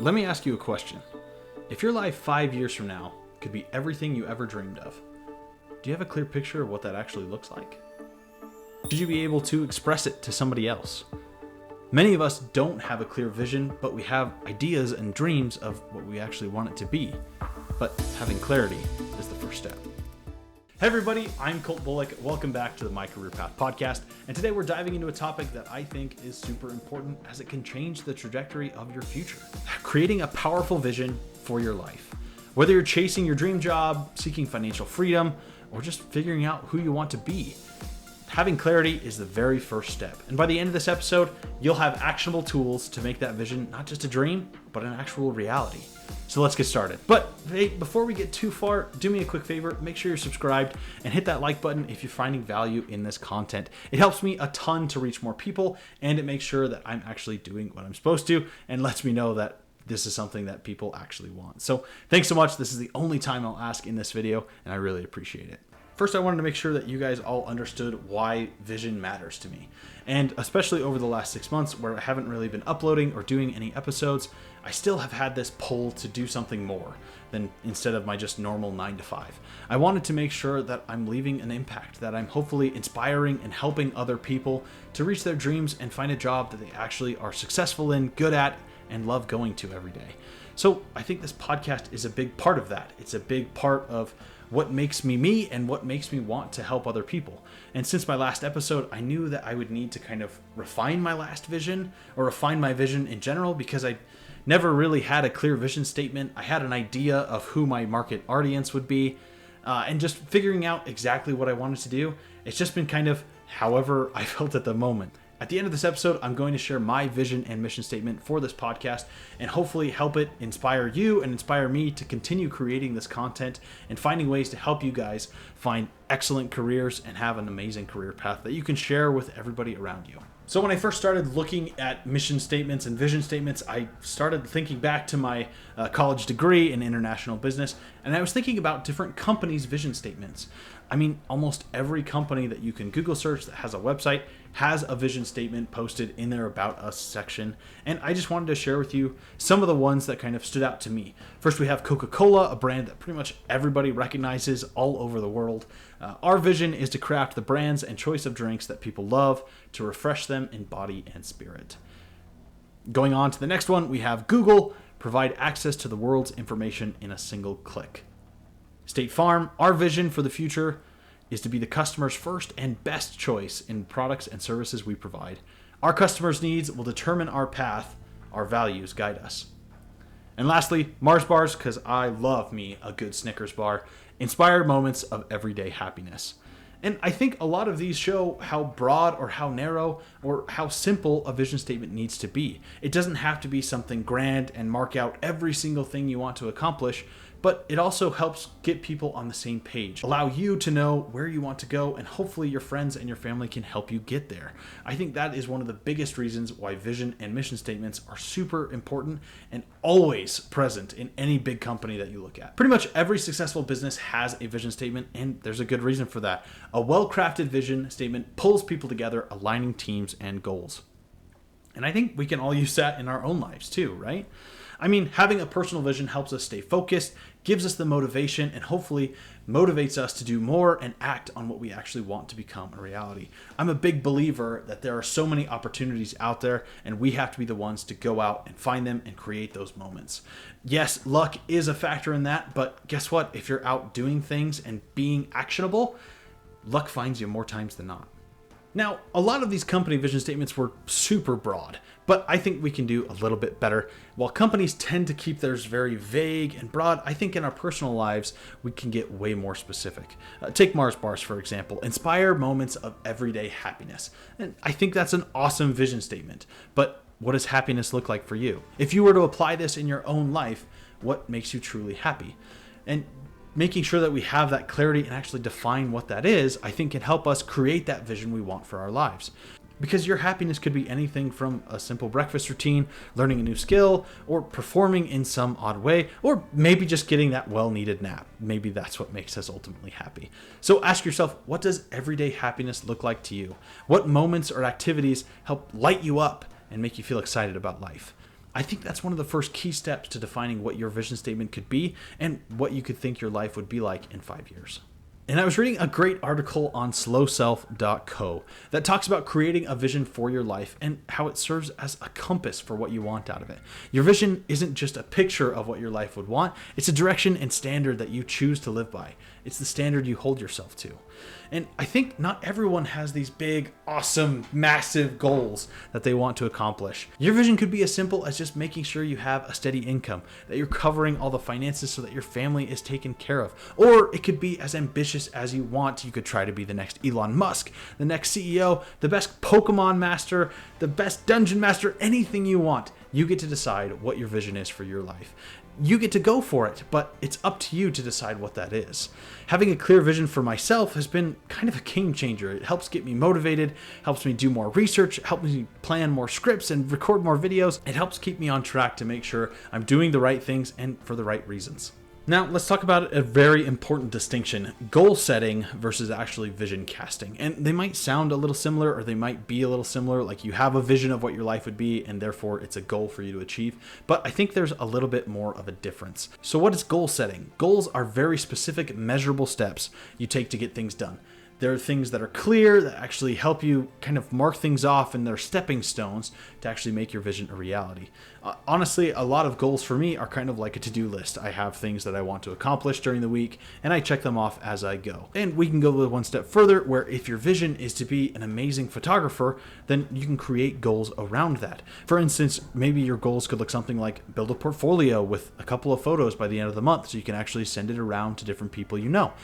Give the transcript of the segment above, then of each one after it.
Let me ask you a question. If your life 5 years from now could be everything you ever dreamed of, do you have a clear picture of what that actually looks like? Should you be able to express it to somebody else? Many of us don't have a clear vision, but we have ideas and dreams of what we actually want it to be. But having clarity is the first step. Hey everybody, I'm Colt Bullock. Welcome back to the My Career Path podcast. And today we're diving into a topic that I think is super important as it can change the trajectory of your future. Creating a powerful vision for your life. Whether you're chasing your dream job, seeking financial freedom, or just figuring out who you want to be, having clarity is the very first step. And by the end of this episode, you'll have actionable tools to make that vision not just a dream, but an actual reality. So let's get started. But hey, before we get too far, do me a quick favor, make sure you're subscribed and hit that like button if you're finding value in this content. It helps me a ton to reach more people, and it makes sure that I'm actually doing what I'm supposed to and lets me know that this is something that people actually want. So thanks so much. This is the only time I'll ask in this video, and I really appreciate it. First, I wanted to make sure that you guys all understood why vision matters to me. And especially over the last 6 months where I haven't really been uploading or doing any episodes, I still have had this pull to do something more than instead of my just normal 9 to 5. I wanted to make sure that I'm leaving an impact, that I'm hopefully inspiring and helping other people to reach their dreams and find a job that they actually are successful in, good at, and love going to every day. So I think this podcast is a big part of that. It's a big part of what makes me me and what makes me want to help other people. And since my last episode, I knew that I would need to kind of refine my last vision or refine my vision in general because I never really had a clear vision statement. I had an idea of who my market audience would be and just figuring out exactly what I wanted to do. It's just been kind of however I felt at the moment. At the end of this episode, I'm going to share my vision and mission statement for this podcast and hopefully help it inspire you and inspire me to continue creating this content and finding ways to help you guys find excellent careers and have an amazing career path that you can share with everybody around you. So when I first started looking at mission statements and vision statements, I started thinking back to my college degree in international business, and I was thinking about different companies' vision statements. I mean, almost every company that you can Google search that has a website has a vision statement posted in their About Us section. And I just wanted to share with you some of the ones that kind of stood out to me. First, we have Coca-Cola, a brand that pretty much everybody recognizes all over the world. Our vision is to craft the brands and choice of drinks that people love to refresh them in body and spirit. Going on to the next one, we have Google, provide access to the world's information in a single click. State Farm, our vision for the future is to be the customer's first and best choice in products and services we provide. Our customers' needs will determine our path. Our values guide us. And lastly, Mars bars, because I love me a good Snickers bar. Inspired moments of everyday happiness. And I think a lot of these show how broad or how narrow or how simple a vision statement needs to be. It doesn't have to be something grand and mark out every single thing you want to accomplish, but it also helps get people on the same page, allow you to know where you want to go, and hopefully your friends and your family can help you get there. I think that is one of the biggest reasons why vision and mission statements are super important and always present in any big company that you look at. Pretty much every successful business has a vision statement, and there's a good reason for that. A well-crafted vision statement pulls people together, aligning teams and goals. And I think we can all use that in our own lives too, right? I mean, having a personal vision helps us stay focused, gives us the motivation, and hopefully motivates us to do more and act on what we actually want to become a reality. I'm a big believer that there are so many opportunities out there, and we have to be the ones to go out and find them and create those moments. Yes, luck is a factor in that, but guess what? If you're out doing things and being actionable, luck finds you more times than not. Now, a lot of these company vision statements were super broad, but I think we can do a little bit better. While companies tend to keep theirs very vague and broad, I think in our personal lives, we can get way more specific. Take Mars bars, for example, inspire moments of everyday happiness. And I think that's an awesome vision statement, but what does happiness look like for you? If you were to apply this in your own life, what makes you truly happy? And making sure that we have that clarity and actually define what that is, I think can help us create that vision we want for our lives. Because your happiness could be anything from a simple breakfast routine, learning a new skill, or performing in some odd way, or maybe just getting that well-needed nap. Maybe that's what makes us ultimately happy. So ask yourself, what does everyday happiness look like to you? What moments or activities help light you up and make you feel excited about life? I think that's one of the first key steps to defining what your vision statement could be and what you could think your life would be like in 5 years. And I was reading a great article on slowself.co that talks about creating a vision for your life and how it serves as a compass for what you want out of it. Your vision isn't just a picture of what your life would want, it's a direction and standard that you choose to live by. It's the standard you hold yourself to. And I think not everyone has these big, awesome, massive goals that they want to accomplish. Your vision could be as simple as just making sure you have a steady income, that you're covering all the finances so that your family is taken care of. Or it could be as ambitious as you want. You could try to be the next Elon Musk, the next CEO, the best Pokemon master, the best dungeon master, anything you want. You get to decide what your vision is for your life. You get to go for it, but it's up to you to decide what that is. Having a clear vision for myself has been kind of a game changer. It helps get me motivated, helps me do more research, helps me plan more scripts and record more videos. It helps keep me on track to make sure I'm doing the right things and for the right reasons. Now, let's talk about a very important distinction, goal setting versus actually vision casting. And they might sound a little similar, or they might be a little similar, like you have a vision of what your life would be, and therefore it's a goal for you to achieve. But I think there's a little bit more of a difference. So what is goal setting? Goals are very specific, measurable steps you take to get things done. There are things that are clear that actually help you kind of mark things off, and they're stepping stones to actually make your vision a reality. Honestly, a lot of goals for me are kind of like a to-do list. I have things that I want to accomplish during the week, and I check them off as I go. And we can go one step further, where if your vision is to be an amazing photographer, then you can create goals around that. For instance, maybe your goals could look something like build a portfolio with a couple of photos by the end of the month so you can actually send it around to different people you know.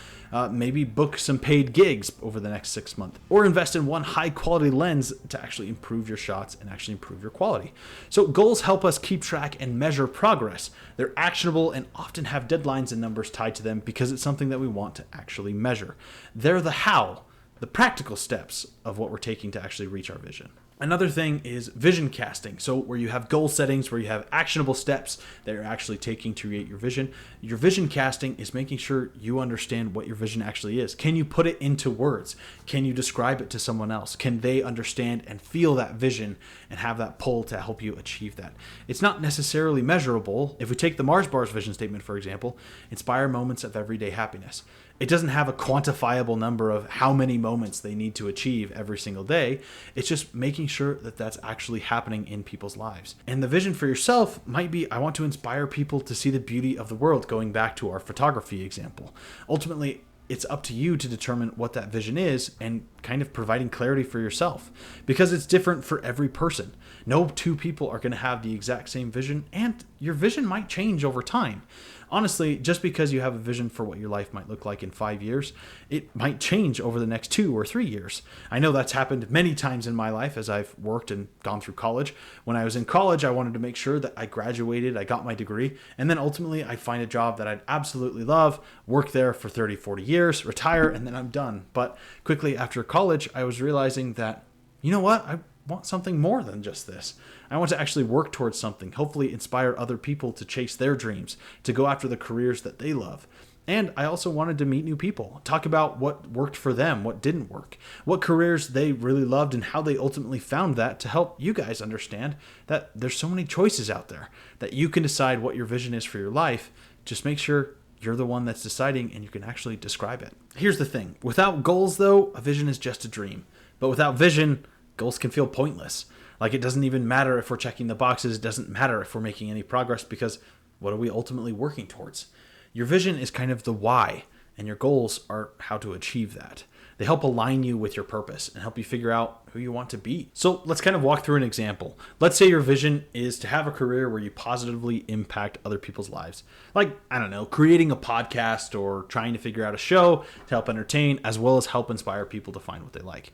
Maybe book some paid gigs over the next 6 months, or invest in one high quality lens to actually improve your shots and actually improve your quality. So goals help us keep track and measure progress. They're actionable and often have deadlines and numbers tied to them because it's something that we want to actually measure. They're the how, the practical steps of what we're taking to actually reach our vision. Another thing is vision casting. So where you have goal settings, where you have actionable steps that you're actually taking to create your vision. Your vision casting is making sure you understand what your vision actually is. Can you put it into words? Can you describe it to someone else? Can they understand and feel that vision and have that pull to help you achieve that? It's not necessarily measurable. If we take the Mars Bars vision statement, for example, inspire moments of everyday happiness. It doesn't have a quantifiable number of how many moments they need to achieve every single day. It's just making sure that that's actually happening in people's lives. And the vision for yourself might be, I want to inspire people to see the beauty of the world, going back to our photography example. Ultimately, it's up to you to determine what that vision is and kind of providing clarity for yourself, because it's different for every person. No two people are going to have the exact same vision, and your vision might change over time. Honestly, just because you have a vision for what your life might look like in 5 years, it might change over the next 2 or 3 years. I know that's happened many times in my life as I've worked and gone through college. When I was in college, I wanted to make sure that I graduated, I got my degree, and then ultimately I'd find a job that I'd absolutely love, work there for 30, 40 years, retire, and then I'm done. But quickly after college, I was realizing that, you know what? I want something more than just this. I want to actually work towards something, hopefully inspire other people to chase their dreams, to go after the careers that they love. And I also wanted to meet new people, talk about what worked for them, what didn't work, what careers they really loved, and how they ultimately found that, to help you guys understand that there's so many choices out there, that you can decide what your vision is for your life. Just make sure you're the one that's deciding and you can actually describe it. Here's the thing. Without goals, though, a vision is just a dream. But without vision, goals can feel pointless. Like, it doesn't even matter if we're checking the boxes. It doesn't matter if we're making any progress, because what are we ultimately working towards? Your vision is kind of the why, and your goals are how to achieve that. They help align you with your purpose and help you figure out who you want to be. So let's kind of walk through an example. Let's say your vision is to have a career where you positively impact other people's lives. Like, I don't know, creating a podcast or trying to figure out a show to help entertain, as well as help inspire people to find what they like.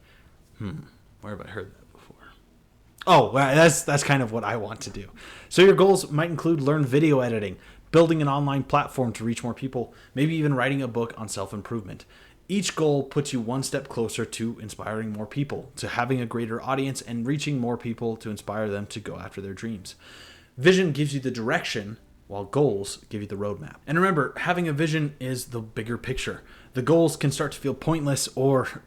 Where have I heard that? Oh, that's kind of what I want to do. So your goals might include learn video editing, building an online platform to reach more people, maybe even writing a book on self-improvement. Each goal puts you one step closer to inspiring more people, to having a greater audience and reaching more people to inspire them to go after their dreams. Vision gives you the direction, while goals give you the roadmap. And remember, having a vision is the bigger picture. The goals can start to feel pointless or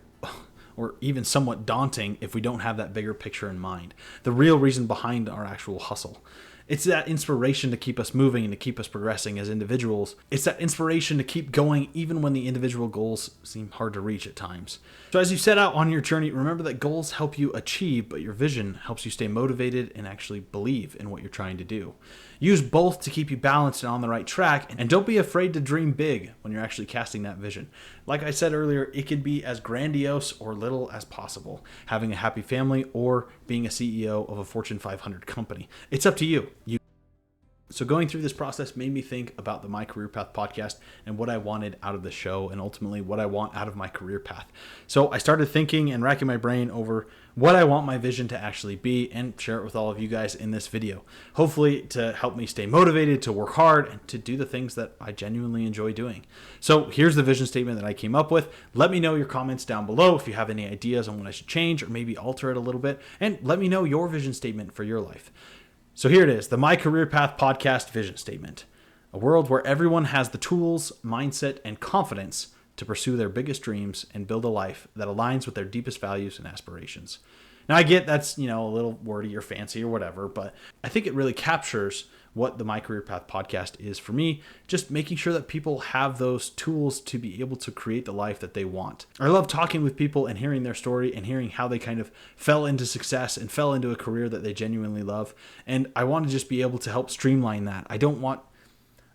even somewhat daunting if we don't have that bigger picture in mind, the real reason behind our actual hustle. It's that inspiration to keep us moving and to keep us progressing as individuals. It's that inspiration to keep going even when the individual goals seem hard to reach at times. So as you set out on your journey, remember that goals help you achieve, but your vision helps you stay motivated and actually believe in what you're trying to do. Use both to keep you balanced and on the right track, and don't be afraid to dream big when you're actually casting that vision. Like I said earlier, it can be as grandiose or little as possible, having a happy family or being a CEO of a Fortune 500 company. It's up to you. So going through this process made me think about the My Career Path podcast and what I wanted out of the show and ultimately what I want out of my career path. So I started thinking and racking my brain over what I want my vision to actually be and share it with all of you guys in this video. Hopefully to help me stay motivated, to work hard, and to do the things that I genuinely enjoy doing. So here's the vision statement that I came up with. Let me know your comments down below if you have any ideas on what I should change or maybe alter it a little bit. And let me know your vision statement for your life. So here it is, the My Career Path podcast vision statement. A world where everyone has the tools, mindset, and confidence to pursue their biggest dreams and build a life that aligns with their deepest values and aspirations. Now I get that's, a little wordy or fancy or whatever, but I think it really captures what the My Career Path podcast is for me, just making sure that people have those tools to be able to create the life that they want. I love talking with people and hearing their story and hearing how they kind of fell into success and fell into a career that they genuinely love. And I want to just be able to help streamline that. I want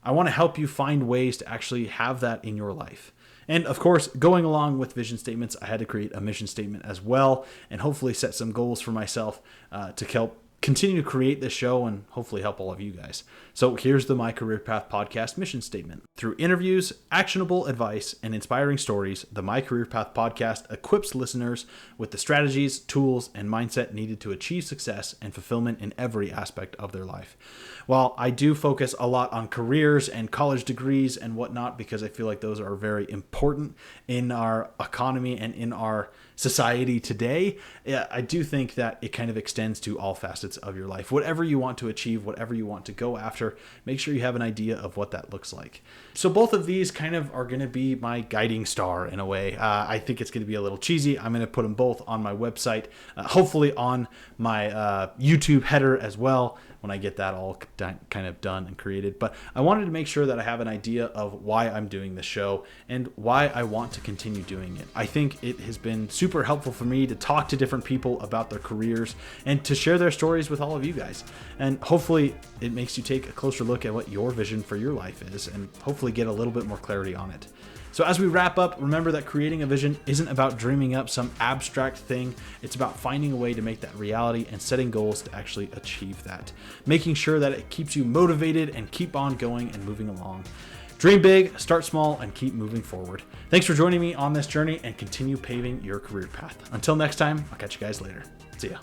to help you find ways to actually have that in your life. And of course, going along with vision statements, I had to create a mission statement as well and hopefully set some goals for myself to help continue to create this show and hopefully help all of you guys. So here's the My Career Path podcast mission statement. Through interviews, actionable advice, and inspiring stories, the My Career Path podcast equips listeners with the strategies, tools, and mindset needed to achieve success and fulfillment in every aspect of their life. While I do focus a lot on careers and college degrees and whatnot, because I feel like those are very important in our economy and in our society today, I do think that it kind of extends to all facets of your life. Whatever you want to achieve, whatever you want to go after, make sure you have an idea of what that looks like. So both of these kind of are going to be my guiding star in a way. I think it's going to be a little cheesy. I'm going to put them both on my website, hopefully on my YouTube header as well, when I get that all kind of done and created. But I wanted to make sure that I have an idea of why I'm doing this show and why I want to continue doing it. I think it has been super helpful for me to talk to different people about their careers and to share their stories with all of you guys. And hopefully it makes you take a closer look at what your vision for your life is and hopefully get a little bit more clarity on it. So as we wrap up, remember that creating a vision isn't about dreaming up some abstract thing. It's about finding a way to make that reality and setting goals to actually achieve that. Making sure that it keeps you motivated and keep on going and moving along. Dream big, start small, and keep moving forward. Thanks for joining me on this journey and continue paving your career path. Until next time, I'll catch you guys later. See ya.